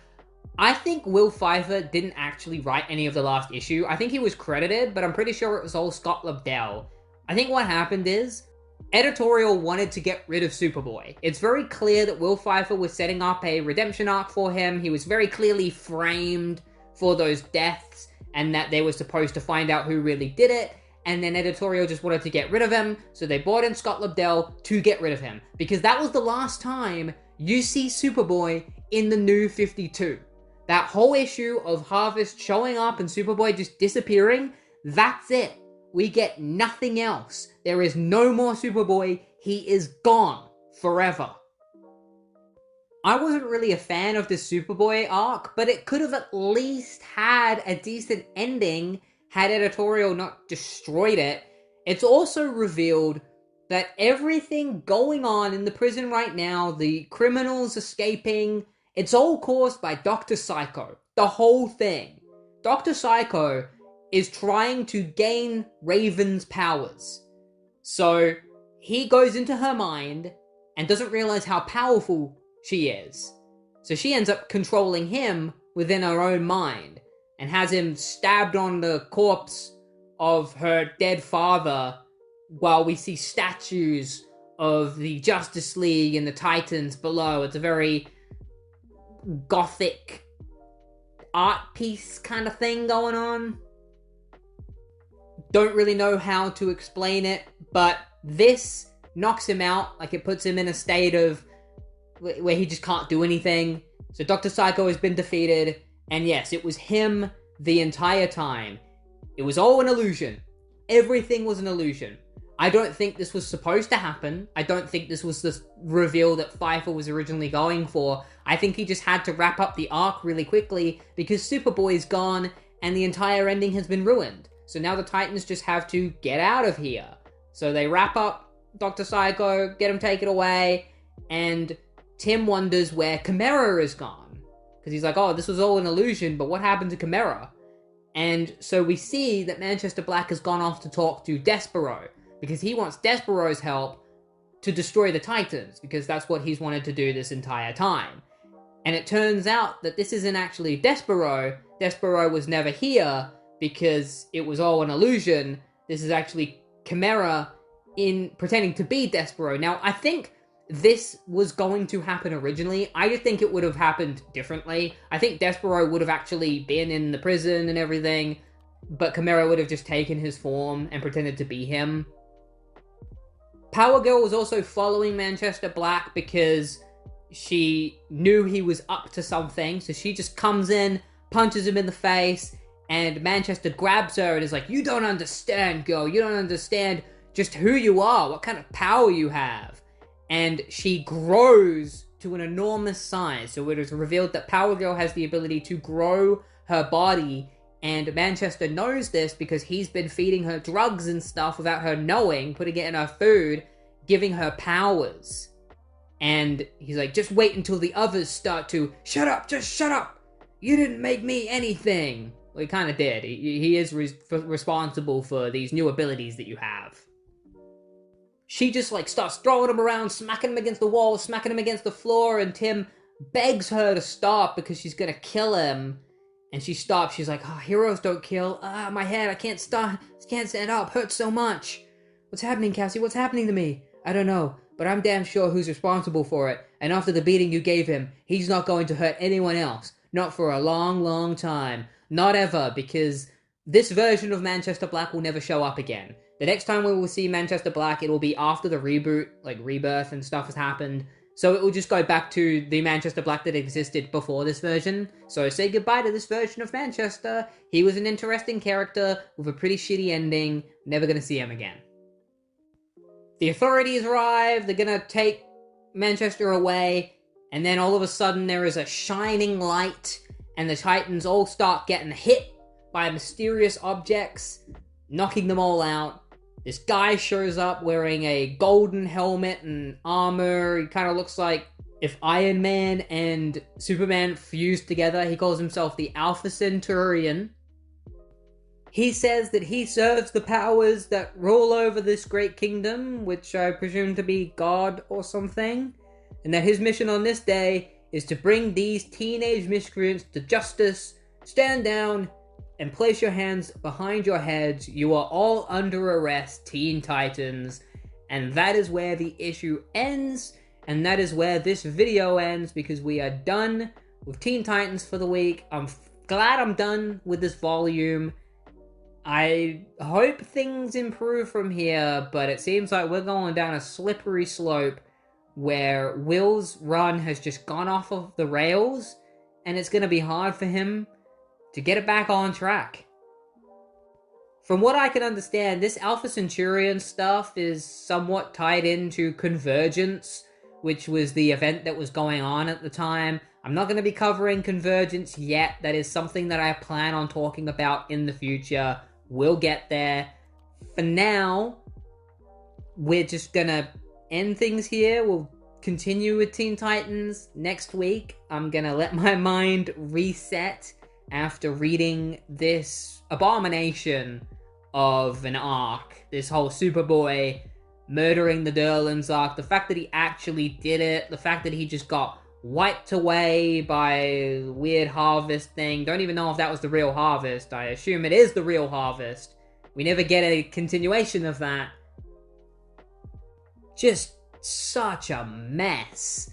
I think Will Pfeiffer didn't actually write any of the last issue. I think he was credited, but I'm pretty sure it was all Scott Lobdell. I think what happened is, editorial wanted to get rid of Superboy. It's very clear that Will Pfeiffer was setting up a redemption arc for him. He was very clearly framed for those deaths, and that they were supposed to find out who really did it. And then editorial just wanted to get rid of him, so they brought in Scott Lobdell to get rid of him. Because that was the last time you see Superboy in the New 52. That whole issue of Harvest showing up and Superboy just disappearing, that's it. We get nothing else. There is no more Superboy. He is gone forever. I wasn't really a fan of this Superboy arc, but it could have at least had a decent ending had editorial not destroyed it. It's also revealed that everything going on in the prison right now, the criminals escaping, it's all caused by Dr. Psycho. The whole thing. Dr. Psycho is trying to gain Raven's powers. So he goes into her mind and doesn't realize how powerful she is. So she ends up controlling him within her own mind and has him stabbed on the corpse of her dead father while we see statues of the Justice League and the Titans below. It's a very gothic art piece kind of thing going on. Don't really know how to explain it, but this knocks him out. Like, it puts him in a state of where he just can't do anything. So Dr. Psycho has been defeated, and yes, it was him the entire time. It was all an illusion. Everything was an illusion. I don't think this was supposed to happen. I don't think this was the reveal that Pfeiffer was originally going for. I think he just had to wrap up the arc really quickly because Superboy's gone and the entire ending has been ruined. So now the Titans just have to get out of here. So they wrap up Dr. Psycho, get him taken away, and Tim wonders where Chimera is gone. Because he's like, oh, this was all an illusion, but what happened to Chimera? And so we see that Manchester Black has gone off to talk to Despero, because he wants Despero's help to destroy the Titans, because that's what he's wanted to do this entire time. And it turns out that this isn't actually Despero. Despero was never here, because it was all an illusion. This is actually Chimera in pretending to be Despero. Now, I think this was going to happen originally. I just think it would have happened differently. I think Despero would have actually been in the prison and everything, but Chimera would have just taken his form and pretended to be him. Power Girl was also following Manchester Black because she knew he was up to something, so she just comes in, punches him in the face, and Manchester grabs her and is like, you don't understand, girl, you don't understand just who you are, what kind of power you have. And she grows to an enormous size, so it is revealed that Power Girl has the ability to grow her body, and Manchester knows this because he's been feeding her drugs and stuff without her knowing, putting it in her food, giving her powers. And he's like, just wait until the others start to, shut up, just shut up! You didn't make me anything! Well, he kind of did. He is responsible for these new abilities that you have. She just, like, starts throwing him around, smacking him against the wall, smacking him against the floor, and Tim begs her to stop because she's gonna kill him. And she stops. She's like, oh, heroes don't kill. My head, I can't stand up, hurts so much. What's happening, Cassie? What's happening to me? I don't know, but I'm damn sure who's responsible for it. And after the beating you gave him, he's not going to hurt anyone else. Not for a long, long time. Not ever, because this version of Manchester Black will never show up again. The next time we will see Manchester Black, it will be after the reboot, like Rebirth and stuff has happened. So it will just go back to the Manchester Black that existed before this version. So say goodbye to this version of Manchester. He was an interesting character with a pretty shitty ending. Never gonna see him again. The authorities arrive. They're gonna take Manchester away. And then all of a sudden there is a shining light. And the Titans all start getting hit by mysterious objects, knocking them all out. This guy shows up wearing a golden helmet and armor. He kind of looks like if Iron Man and Superman fused together. He calls himself the Alpha Centurion. He says that he serves the powers that rule over this great kingdom, which I presume to be God or something, and that his mission on this day is to bring these teenage miscreants to justice. Stand down and place your hands behind your heads. You are all under arrest, Teen Titans. And that is where the issue ends. And that is where this video ends, because we are done with Teen Titans for the week. I'm glad I'm done with this volume. I hope things improve from here, but it seems like we're going down a slippery slope where Will's run has just gone off of the rails, and it's going to be hard for him to get it back on track. From what I can understand, this Alpha Centurion stuff is somewhat tied into Convergence, which was the event that was going on at the time. I'm not going to be covering Convergence yet. That is something that I plan on talking about in the future. We'll get there. For now, we're just going to end things here. We'll continue with Teen Titans next week. I'm going to let my mind reset after reading this abomination of an arc, this whole Superboy murdering the Derlins arc, the fact that he actually did it, the fact that he just got wiped away by the weird harvest thing. Don't even know if that was the real harvest. I assume it is the real harvest. We never get a continuation of that. Just such a mess.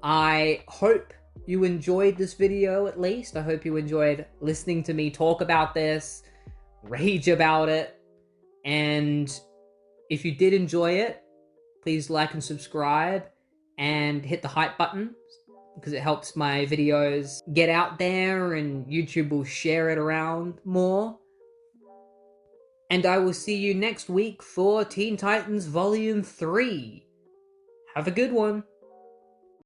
I hope you enjoyed this video, at least. I hope you enjoyed listening to me talk about this, rage about it. And if you did enjoy it, please like and subscribe and hit the hype button, because it helps my videos get out there and YouTube will share it around more. And I will see you next week for Teen Titans Volume 3. Have a good one.